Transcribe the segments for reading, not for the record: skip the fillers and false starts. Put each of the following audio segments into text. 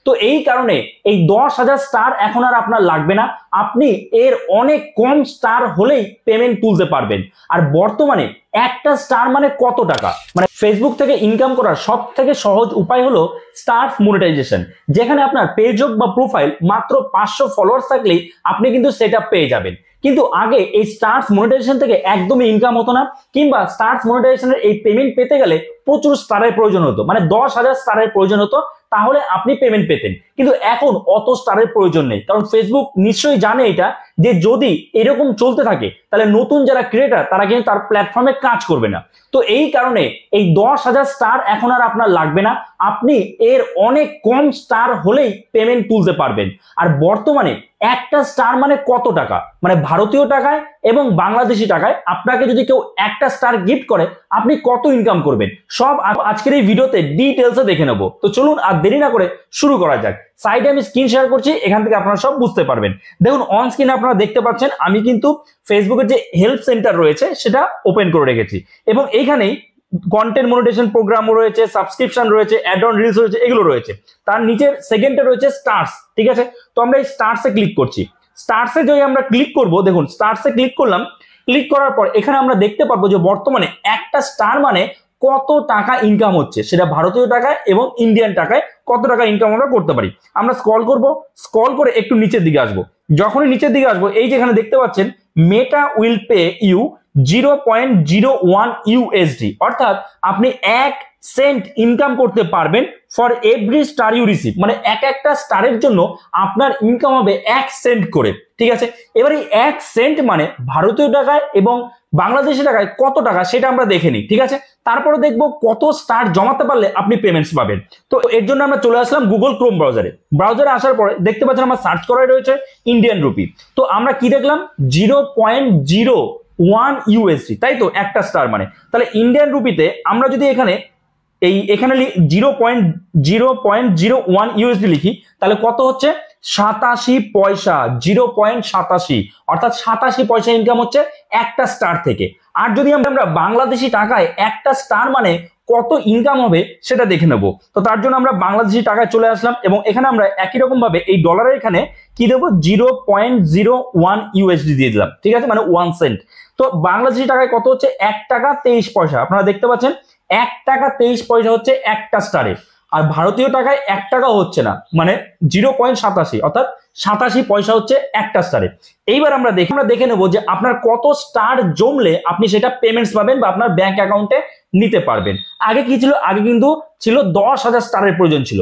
তো এই কারণে এই 10,000 স্টার এখন আর আপনার লাগবে না, আপনি এর অনেক কম স্টার হলেই পেমেন্ট তুলতে পারবেন। আর বর্তমানে একটা স্টার মানে কত টাকা, মানে ফেসবুক থেকে ইনকাম করার সব থেকে সহজ উপায় হলো স্টারস মনিটাইজেশন, যেখানে আপনার পেজ হোক বা প্রোফাইল মাত্র 500 ফলোয়ার্স থাকলেই আপনি কিন্তু সেটআপ পেয়ে যাবেন। কিন্তু আগে এই স্টারস মনিটাইজেশন থেকে একদমই ইনকাম হতো না, কিংবা স্টারস মনিটাইজেশনের এই পেমেন্ট পেতে গেলে প্রচুর স্টারের প্রয়োজন হতো, মানে 10,000 স্টারের প্রয়োজন হতো, তাহলে আপনি পেমেন্ট পেতেন। কিন্তু এখন অত স্টারের প্রয়োজন নেই, কারণ ফেসবুক নিশ্চয়ই জানে এটা, যে যদি এরকম চলতে থাকে তাহলে নতুন যারা ক্রিয়েটার তারা কিন্তু তার প্ল্যাটফর্মে কাজ করবে না। তো এই কারণে এই 10,000 স্টার এখন আর আপনার লাগবে না, আপনি এর অনেক কম স্টার হলেই পেমেন্ট তুলতে পারবেন। আর বর্তমানে একটা স্টার মানে কত টাকা, মানে ভারতীয় টাকায় এবং বাংলাদেশি টাকায় আপনাকে যদি কেউ একটা স্টার গিফট করে আপনি কত ইনকাম করবেন, সব আজকের এই ভিডিওতে ডিটেলসে দেখে নেব। তো চলুন আর দেরি না করে শুরু করা যাক। সাইডে আমি স্ক্রিন শেয়ার করছি, এখান থেকে আপনারা সব বুঝতে পারবেন। দেখুন অন স্ক্রিনে আপনারা দেখতে পাচ্ছেন আমি কিন্তু ফেসবুকের যে হেল্প সেন্টার রয়েছে সেটা ওপেন করে রেখেছি, এবং এইখানেই কন্টেন্ট মনিটাইজেশন প্রোগ্রামও রয়েছে, সাবস্ক্রিপশন রয়েছে, অ্যাড অন রিলস রয়েছে, এগুলো রয়েছে। তার নিচের সেকেন্ডে রয়েছে স্টার্স, ঠিক আছে। তো আমরা এই স্টার্সে ক্লিক করছি। স্টার্সে যদি আমরা ক্লিক করব, দেখুন স্টার্সে ক্লিক করলাম, ক্লিক করার পর এখানে আমরা দেখতে পারবো যে বর্তমানে একটা স্টার মানে কত টাকা ইনকাম হচ্ছে, সেটা ভারতীয় টাকায় এবং ইন্ডিয়ান টাকায় কত টাকা ইনকাম আমরা করতে পারি। আমরা স্ক্রল করব, স্ক্রল করে একটু নিচের দিকে আসবো। যখনই নিচের দিকে আসবো এই যেখানে দেখতে পাচ্ছেন Meta will pay you 0.01 USD, অর্থাৎ আপনি 1 সেন্ট ইনকাম করতে পারবেন for every star you receive, মানে একটা স্টারের জন্য আপনার ইনকাম হবে 1 সেন্ট করে, ঠিক আছে। এবার এই 1 সেন্ট মানে ভারতীয় টাকায় এবং বাংলাদেশি টাকায় কত টাকা সেটা আমরা দেখে নিই, ঠিক আছে। তারপরে দেখবো কত স্টার জমাতে পারলে আপনি পেমেন্টস পাবেন। তো এর জন্য আমরা চলে আসলাম গুগল ক্রোম ব্রাউজারে আসার পরে দেখতে পাচ্ছেন আমার সার্চ করাই রয়েছে ইন্ডিয়ান রুপি। তো আমরা কি দেখলাম 0.01 USD, তাই তো একটা স্টার মানে। তাহলে ইন্ডিয়ান রুপিতে আমরা যদি এখানে 0.01 USD লিখি তাহলে কত হচ্ছে 87 পয়সা, 0.87, অর্থাৎ 87 পয়সা ইনকাম হচ্ছে একটা স্টার থেকে। আর যদি আমরা বাংলাদেশি টাকায় একটা স্টার মানে কত ইনকাম হবে সেটা দেখে নেব। তো তার জন্য আমরা বাংলাদেশি টাকায় চলে আসলাম, এবং এখানে আমরা একই রকম ভাবে এই ডলারের এখানে কি দেবো 0.01 USD দিয়ে দিলাম, ঠিক আছে, মানে 1 সেন্ট। তো বাংলাদেশি টাকায় কত হচ্ছে 1 টাকা 23 পয়সা, আপনারা দেখতে পাচ্ছেন 1 টাকা 23 পয়সা হচ্ছে একটা স্টারে। আর ভারতীয় টাকায় 1 টাকাও হচ্ছে না, মানে 0.87, অর্থাৎ 87 পয়সা হচ্ছে একটা স্টারে। এইবার আমরা দেখে নেবো যে আপনার কত স্টার জমলে আপনি সেটা পেমেন্টস পাবেন বা আপনার ব্যাংক অ্যাকাউন্টে নিতে পারবেন। আগে কি ছিল, আগে কিন্তু ছিল 10,000 স্টারের প্রয়োজন ছিল,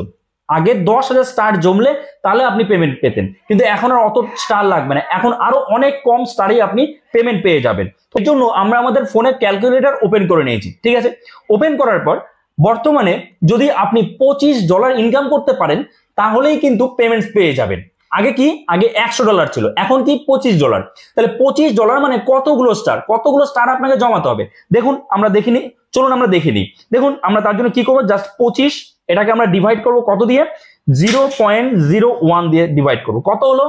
আগে 10,000 স্টার জমলে তাহলে আপনি পেমেন্ট পেতেন, কিন্তু এখন আর অত স্টার লাগবে না, এখন আরো অনেক কম স্টারেই আপনি পেমেন্ট পেয়ে যাবেন। এর জন্য আমরা আমাদের ফোনে ক্যালকুলেটর ওপেন করে নিয়েছি, ঠিক আছে। ওপেন করার পর বর্তমানে যদি আপনি $25 ইনকাম করতে পারেন তাহলেই কিন্তু পেমেন্টস পেয়ে যাবেন। আগে কি, আগে $100 ছিল, এখন কি $25। তাহলে $25 মানে কতগুলো স্টার আপনাকে জমাতে হবে দেখুন, আমরা দেখিনি, চলুন আমরা দেখে নিই। দেখুন আমরা তার জন্য কি করবো, জাস্ট 25 এটাকে আমরা ডিভাইড করবো কত দিয়ে, 0.01 দিয়ে ডিভাইড করবো, কত হলো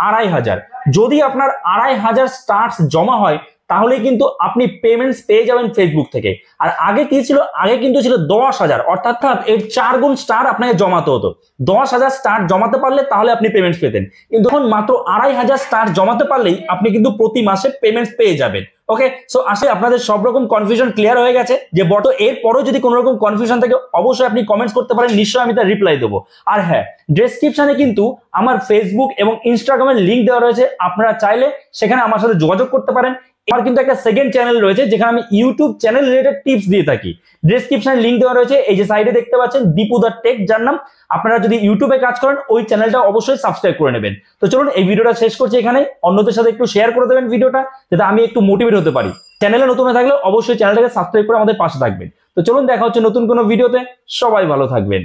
2,500। যদি আপনার 2,500 স্টার্স জমা হয় তাহলে কিন্তু আপনি পেমেন্টস পেয়ে যাবেন ফেসবুক থেকে। আর আগে কি ছিল, আগে কিন্তু ছিল 10,000, অর্থাৎ এর 4 গুণ স্টার আপনাকে জমাতে হতো। 10,000 স্টার জমাতে পারলে তাহলে আপনি পেমেন্টস পেতেন, কিন্তু এখন মাত্র 2,500 স্টার জমাতে পারলেই আপনি কিন্তু প্রতি মাসে পেমেন্টস পেয়ে যাবেন। ওকে, সো আসলে আপনাদের সব রকম কনফিউশন ক্লিয়ার হয়ে গেছে। যে এরপরও যদি কোনো রকম কনফিউশন থাকে অবশ্যই আপনি কমেন্টস করতে পারেন, নিশ্চয়ই আমি তার রিপ্লাই দেবো। আর হ্যাঁ, ডেসক্রিপশনে কিন্তু আমার ফেসবুক এবং ইনস্টাগ্রামের লিঙ্ক দেওয়া রয়েছে, আপনারা চাইলে সেখানে আমার সাথে যোগাযোগ করতে পারেন। আমার কিন্তু একটা সেকেন্ড চ্যানেল রয়েছে যেখানে আমি ইউটিউব চ্যানেল রিলেটেড টিপস দিয়ে থাকি, ডেসক্রিপশনে লিঙ্ক দেওয়া রয়েছে, এই যে সাইডে দেখতে পাচ্ছেন দীপু দা টেক, যার নাম। আপনারা যদি ইউটিউবে কাজ করেন ওই চ্যানেলটা অবশ্যই সাবস্ক্রাইব করে নেবেন। তো চলুন এই ভিডিওটা শেষ করছি এখানে, অন্যদের সাথে একটু শেয়ার করে দেবেন ভিডিওটা, যাতে আমি একটু মোটিভেট হতে পারি। চ্যানেলে নতুন হয়ে থাকলে অবশ্যই চ্যানেলটাকে সাবস্ক্রাইব করে আমাদের পাশে থাকবেন। তো চলুন দেখা হচ্ছে নতুন কোনো ভিডিওতে, সবাই ভালো থাকবেন।